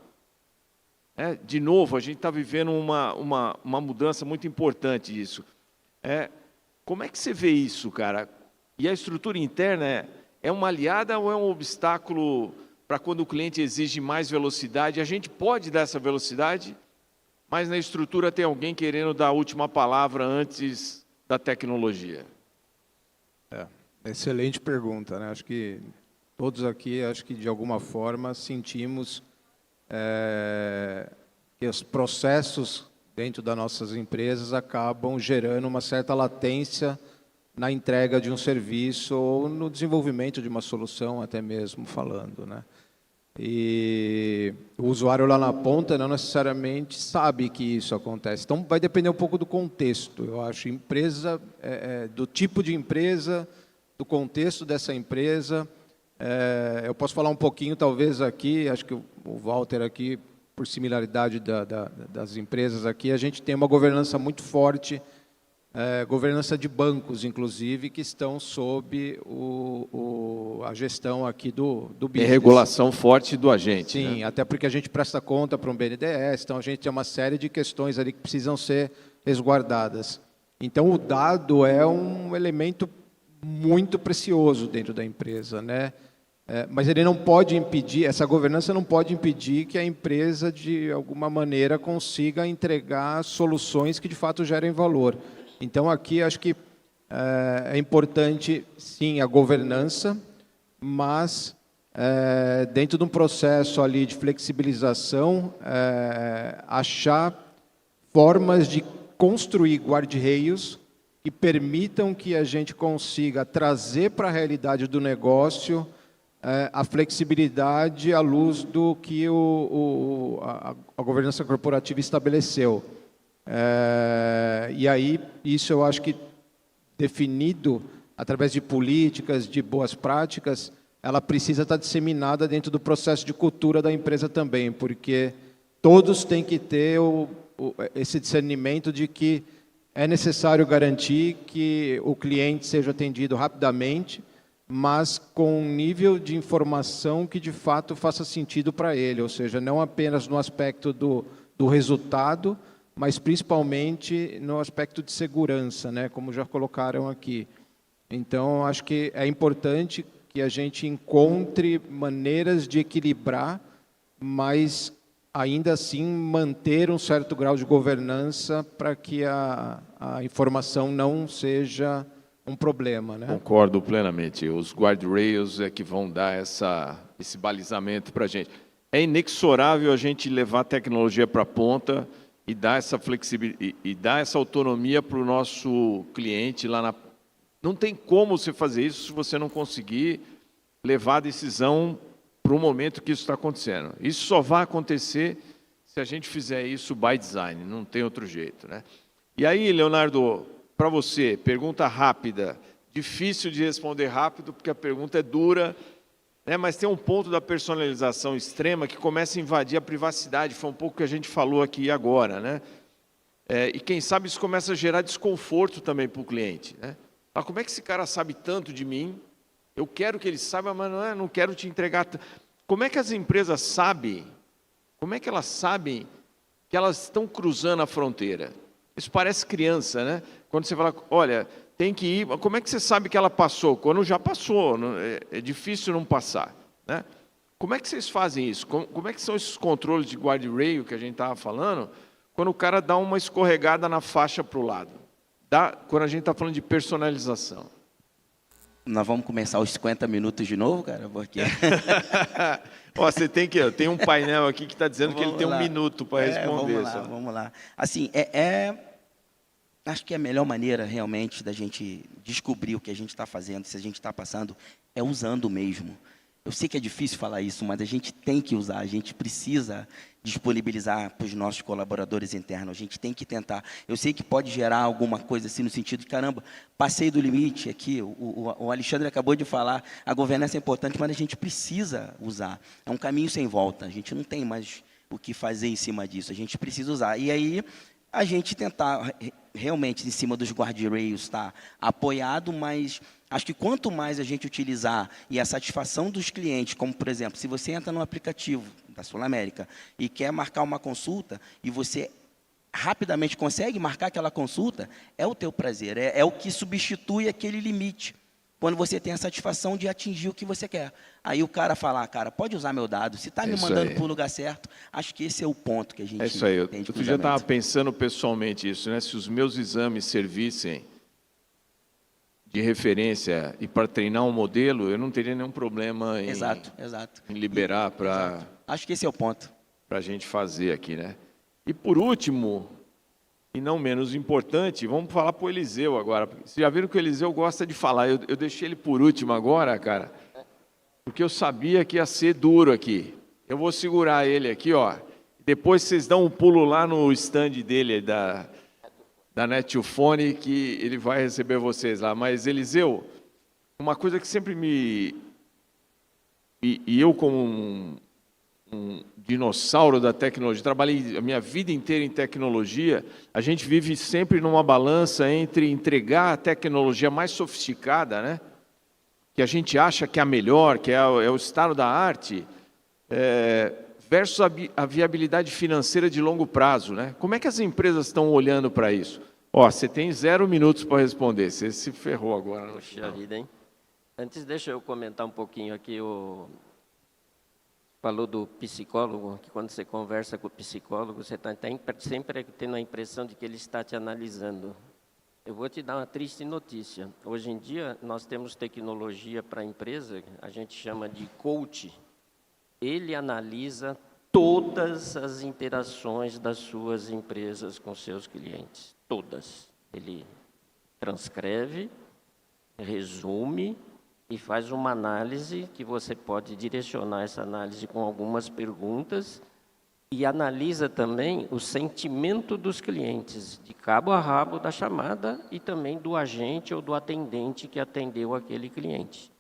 De novo, a gente está vivendo uma mudança muito importante disso. Como é que você vê isso, cara? E a estrutura interna é uma aliada ou é um obstáculo para quando o cliente exige mais velocidade? A gente pode dar essa velocidade, mas na estrutura tem alguém querendo dar a última palavra antes da tecnologia. Excelente pergunta, né? Acho que todos aqui, de alguma forma, sentimos que os processos dentro das nossas empresas acabam gerando uma certa latência na entrega de um serviço ou no desenvolvimento de uma solução, até mesmo falando, né? E o usuário lá na ponta não necessariamente sabe que isso acontece. Então, vai depender um pouco do contexto, eu acho. Empresa, do tipo de empresa, do contexto dessa empresa. Eu posso falar um pouquinho, talvez, aqui, acho que o Walter aqui, por similaridade das empresas aqui, a gente tem uma governança muito forte, governança de bancos, inclusive, que estão sob a gestão aqui do business. Tem regulação forte do agente. Sim, né? Até porque a gente presta conta para um BNDES, então a gente tem uma série de questões ali que precisam ser resguardadas. Então, o dado é um elemento muito precioso dentro da empresa, né? Mas ele não pode impedir, essa governança não pode impedir que a empresa, de alguma maneira, consiga entregar soluções que, de fato, gerem valor. Então, aqui, acho que é importante, sim, a governança, mas, dentro de um processo ali de flexibilização, achar formas de construir guarda-reios que permitam que a gente consiga trazer para a realidade do negócio a flexibilidade à luz do que a governança corporativa estabeleceu. E aí, isso eu acho que definido através de políticas, de boas práticas, ela precisa estar disseminada dentro do processo de cultura da empresa também, porque todos têm que ter esse discernimento de que é necessário garantir que o cliente seja atendido rapidamente, mas com um nível de informação que, de fato, faça sentido para ele, ou seja, não apenas no aspecto do resultado, mas principalmente no aspecto de segurança, né, como já colocaram aqui. Então, acho que é importante que a gente encontre maneiras de equilibrar, mas ainda assim manter um certo grau de governança para que a informação não seja um problema, né? Concordo plenamente. Os guardrails é que vão dar esse balizamento para a gente. É inexorável a gente levar a tecnologia para a ponta e dar essa flexibilidade e dar essa autonomia para o nosso cliente lá na. Não tem como você fazer isso se você não conseguir levar a decisão para o momento que isso está acontecendo. Isso só vai acontecer se a gente fizer isso by design, não tem outro jeito, né? E aí, Leonardo, para você, pergunta rápida, difícil de responder rápido, porque a pergunta é dura, né? Mas tem um ponto da personalização extrema que começa a invadir a privacidade, foi um pouco que a gente falou aqui agora, né? E quem sabe isso começa a gerar desconforto também para o cliente, né? Mas como é que esse cara sabe tanto de mim Eu quero que ele saiba, mas não quero te entregar. Como é que as empresas sabem? Como é que elas sabem que elas estão cruzando a fronteira? Isso parece criança, né? Quando você fala, olha, tem que ir. Como é que você sabe que ela passou? Quando já passou, é difícil não passar, né? Como é que vocês fazem isso? Como é que são esses controles de guardrail que a gente estava falando, quando o cara dá uma escorregada na faixa para o lado? Quando a gente está falando de personalização. Nós vamos começar os 50 minutos de novo, cara? Porque... Ó, você tem que... Tem um painel aqui que está dizendo que ele tem 1 minuto para responder. Vamos lá. Assim, acho que a melhor maneira, realmente, da gente descobrir o que a gente está fazendo, se a gente está passando, é usando mesmo. Eu sei que é difícil falar isso, mas a gente tem que usar, a gente precisa disponibilizar para os nossos colaboradores internos, a gente tem que tentar. Eu sei que pode gerar alguma coisa assim no sentido de, caramba, passei do limite aqui, o Alexandre acabou de falar, a governança é importante, mas a gente precisa usar. É um caminho sem volta, a gente não tem mais o que fazer em cima disso, a gente precisa usar. E aí, a gente tentar realmente, em cima dos guardrails, estar apoiado, mas acho que quanto mais a gente utilizar e a satisfação dos clientes, como, por exemplo, se você entra no aplicativo da Sul América e quer marcar uma consulta e você rapidamente consegue marcar aquela consulta, é o teu prazer, é o que substitui aquele limite, quando você tem a satisfação de atingir o que você quer. Aí o cara fala, cara, pode usar meu dado, se está me mandando para o lugar certo, acho que esse é o ponto que a gente tem. É isso aí, outro dia estava pensando pessoalmente isso, né? Se os meus exames servissem de referência e para treinar um modelo, eu não teria nenhum problema em, em liberar para... Acho que esse é o ponto. Para a gente fazer aqui, né? E por último, e não menos importante, vamos falar para o Eliseu agora. Vocês já viram que o Eliseu gosta de falar. Eu deixei ele por último agora, cara, porque eu sabia que ia ser duro aqui. Eu vou segurar ele aqui, ó. Depois vocês dão um pulo lá no stand dele, da Netfone, que ele vai receber vocês lá. Mas, Eliseu, uma coisa que sempre me... E eu, como um dinossauro da tecnologia, trabalhei a minha vida inteira em tecnologia, a gente vive sempre numa balança entre entregar a tecnologia mais sofisticada, né? Que a gente acha que é a melhor, que é o estado da arte, versus a viabilidade financeira de longo prazo, né? Como é que as empresas estão olhando para isso? Ó, você tem 0 minutos para responder, você se ferrou agora. Poxa vida, hein? Antes, deixa eu comentar um pouquinho aqui, falou do psicólogo, que quando você conversa com o psicólogo, você está sempre tendo a impressão de que ele está te analisando. Eu vou te dar uma triste notícia. Hoje em dia, nós temos tecnologia para a empresa, a gente chama de coach. Ele analisa todas as interações das suas empresas com seus clientes. Todas. Ele transcreve, resume e faz uma análise que você pode direcionar essa análise com algumas perguntas e analisa também o sentimento dos clientes, de cabo a rabo da chamada e também do agente ou do atendente que atendeu aquele cliente.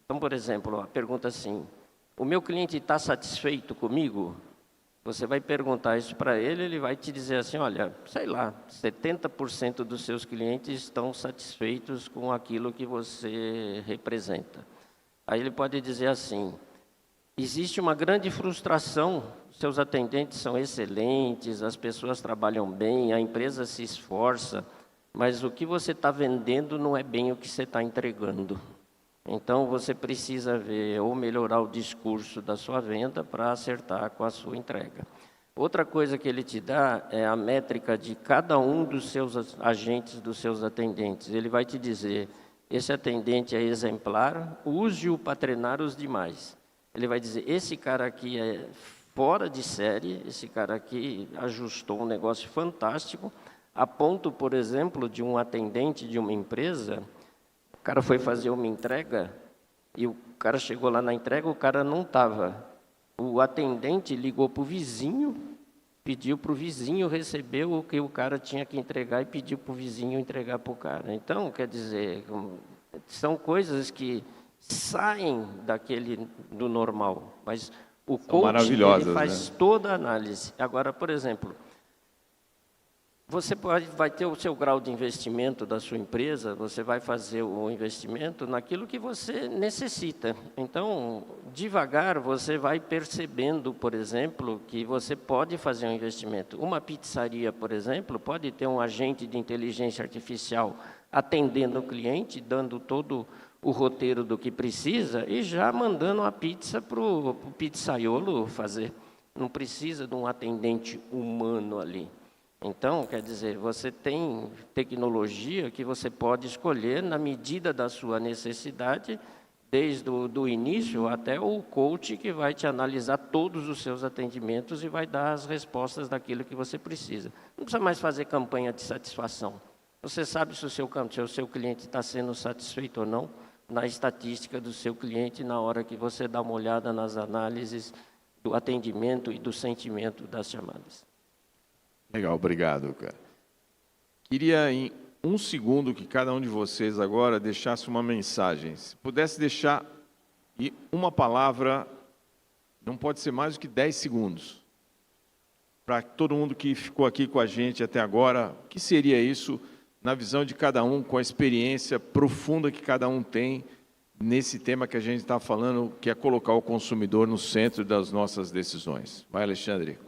Então, por exemplo, a pergunta assim, o meu cliente está satisfeito comigo? Você vai perguntar isso para ele, ele vai te dizer assim, olha, sei lá, 70% dos seus clientes estão satisfeitos com aquilo que você representa. Aí ele pode dizer assim, existe uma grande frustração, seus atendentes são excelentes, as pessoas trabalham bem, a empresa se esforça, mas o que você está vendendo não é bem o que você está entregando. Então, você precisa ver ou melhorar o discurso da sua venda para acertar com a sua entrega. Outra coisa que ele te dá é a métrica de cada um dos seus agentes, dos seus atendentes. Ele vai te dizer, esse atendente é exemplar, use-o para treinar os demais. Ele vai dizer, esse cara aqui é fora de série, esse cara aqui ajustou um negócio fantástico, a ponto, por exemplo, de um atendente de uma empresa... O cara foi fazer uma entrega e o cara chegou lá na entrega, o cara não estava. O atendente ligou para o vizinho, pediu para o vizinho receber o que o cara tinha que entregar e pediu para o vizinho entregar para o cara. Então, quer dizer, são coisas que saem do normal, mas o coach ele faz toda a análise. Agora, por exemplo, Você vai ter o seu grau de investimento da sua empresa, você vai fazer o investimento naquilo que você necessita. Então, devagar, você vai percebendo, por exemplo, que você pode fazer um investimento. Uma pizzaria, por exemplo, pode ter um agente de inteligência artificial atendendo o cliente, dando todo o roteiro do que precisa e já mandando a pizza para o pizzaiolo fazer. Não precisa de um atendente humano ali. Então, quer dizer, você tem tecnologia que você pode escolher na medida da sua necessidade, desde o início até o coach que vai te analisar todos os seus atendimentos e vai dar as respostas daquilo que você precisa. Não precisa mais fazer campanha de satisfação. Você sabe se o seu cliente está sendo satisfeito ou não, na estatística do seu cliente, na hora que você dá uma olhada nas análises do atendimento e do sentimento das chamadas. Legal, obrigado, cara. Queria, em um segundo, que cada um de vocês agora deixasse uma mensagem. Se pudesse deixar uma palavra, não pode ser mais do que 10 segundos. Para todo mundo que ficou aqui com a gente até agora, o que seria isso na visão de cada um, com a experiência profunda que cada um tem nesse tema que a gente está falando, que é colocar o consumidor no centro das nossas decisões. Vai, Alexandre.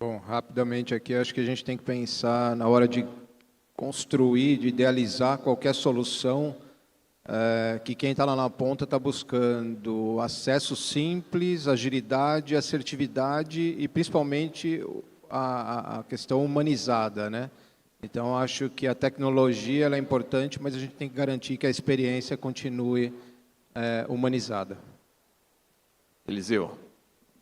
Bom, rapidamente aqui, acho que a gente tem que pensar na hora de construir, de idealizar qualquer solução, que quem está lá na ponta está buscando acesso simples, agilidade, assertividade e principalmente a questão humanizada, né? Então, acho que a tecnologia ela é importante, mas a gente tem que garantir que a experiência continue humanizada. Eliseu.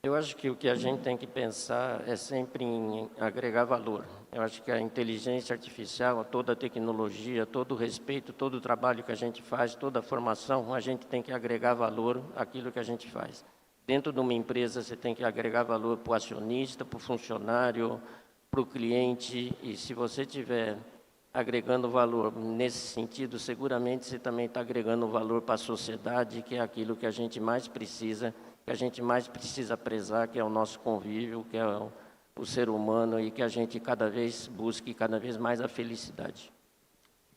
Eu acho que o que a gente tem que pensar é sempre em agregar valor. Eu acho que a inteligência artificial, toda a tecnologia, todo o respeito, todo o trabalho que a gente faz, toda a formação, a gente tem que agregar valor àquilo que a gente faz. Dentro de uma empresa, você tem que agregar valor para o acionista, para o funcionário, para o cliente, e se você estiver agregando valor nesse sentido, seguramente você também está agregando valor para a sociedade, que é aquilo que a gente mais precisa, que a gente mais precisa prezar, que é o nosso convívio, que é o ser humano, e que a gente cada vez busque cada vez mais a felicidade.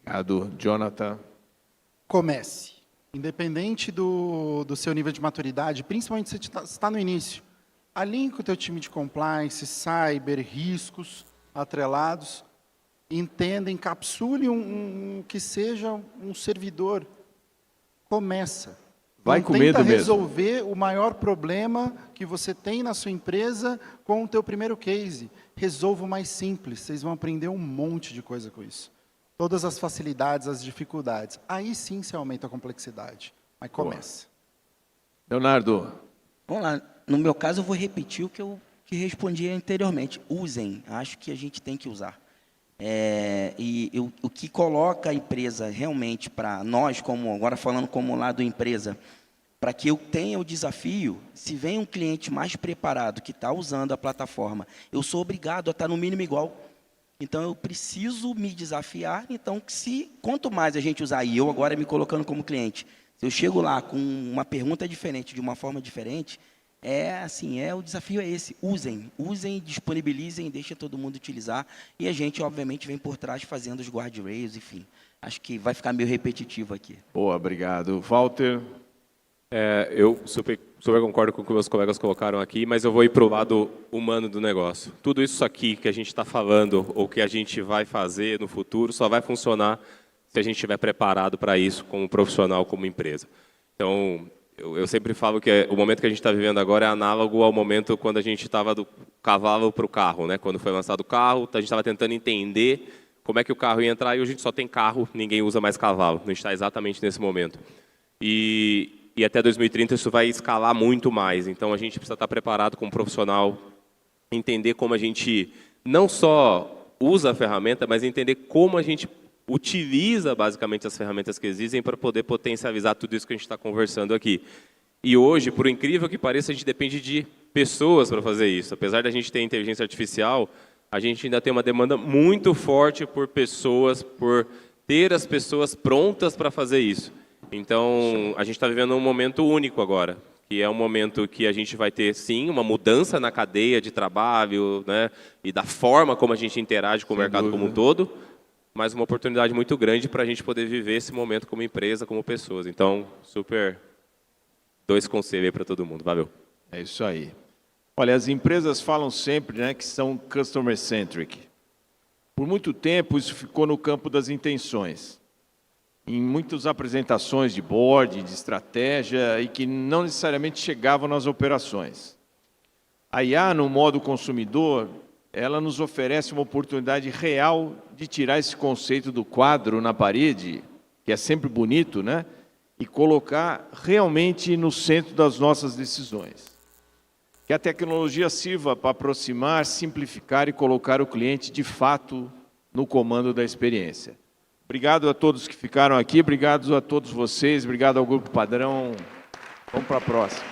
Obrigado, Jonathan. Comece. Independente do seu nível de maturidade, principalmente se você está no início, alinhe com o teu time de compliance, cyber, riscos atrelados, entenda, encapsule que seja um servidor. Começa. Vai com medo mesmo. Tenta resolver o maior problema que você tem na sua empresa com o teu primeiro case. Resolva o mais simples. Vocês vão aprender um monte de coisa com isso. Todas as facilidades, as dificuldades. Aí sim você aumenta a complexidade. Mas começa. Leonardo. Vamos lá. No meu caso, eu vou repetir o que eu respondi anteriormente. Usem. Acho que a gente tem que usar. O que coloca a empresa realmente para nós, agora falando como lado empresa, para que eu tenha o desafio, se vem um cliente mais preparado que está usando a plataforma, eu sou obrigado a estar no mínimo igual. Então, eu preciso me desafiar. Então, quanto mais a gente usar, e eu agora me colocando como cliente, se eu chego lá com uma pergunta diferente, de uma forma diferente, o desafio é esse. Usem, disponibilizem, deixem todo mundo utilizar. E a gente, obviamente, vem por trás fazendo os guardrails, enfim. Acho que vai ficar meio repetitivo aqui. Boa, obrigado. Walter? Eu super concordo com o que meus colegas colocaram aqui, mas eu vou ir para o lado humano do negócio. Tudo isso aqui que a gente está falando, ou que a gente vai fazer no futuro, só vai funcionar se a gente estiver preparado para isso como profissional, como empresa. Então, eu sempre falo que o momento que a gente está vivendo agora é análogo ao momento quando a gente estava do cavalo para o carro, né? Quando foi lançado o carro, a gente estava tentando entender como é que o carro ia entrar, e hoje a gente só tem carro, ninguém usa mais cavalo. A gente está exatamente nesse momento. E até 2030 isso vai escalar muito mais. Então, a gente precisa estar preparado como profissional, entender como a gente não só usa a ferramenta, mas entender como a gente utiliza basicamente as ferramentas que existem para poder potencializar tudo isso que a gente está conversando aqui. E hoje, por incrível que pareça, a gente depende de pessoas para fazer isso. Apesar da gente ter inteligência artificial, a gente ainda tem uma demanda muito forte por pessoas, por ter as pessoas prontas para fazer isso. Então, a gente está vivendo um momento único agora, que é um momento que a gente vai ter, sim, uma mudança na cadeia de trabalho, né, e da forma como a gente interage com o mercado como um todo, mas uma oportunidade muito grande para a gente poder viver esse momento como empresa, como pessoas. Então, super 2 conselhos aí para todo mundo. Valeu. É isso aí. Olha, as empresas falam sempre, né, que são customer-centric. Por muito tempo, isso ficou no campo das intenções. Em muitas apresentações de board, de estratégia, e que não necessariamente chegavam nas operações. A IA, no modo consumidor, ela nos oferece uma oportunidade real de tirar esse conceito do quadro na parede, que é sempre bonito, né? E colocar realmente no centro das nossas decisões. Que a tecnologia sirva para aproximar, simplificar e colocar o cliente, de fato, no comando da experiência. Obrigado a todos que ficaram aqui, obrigado a todos vocês, obrigado ao Grupo Padrão. Vamos para a próxima.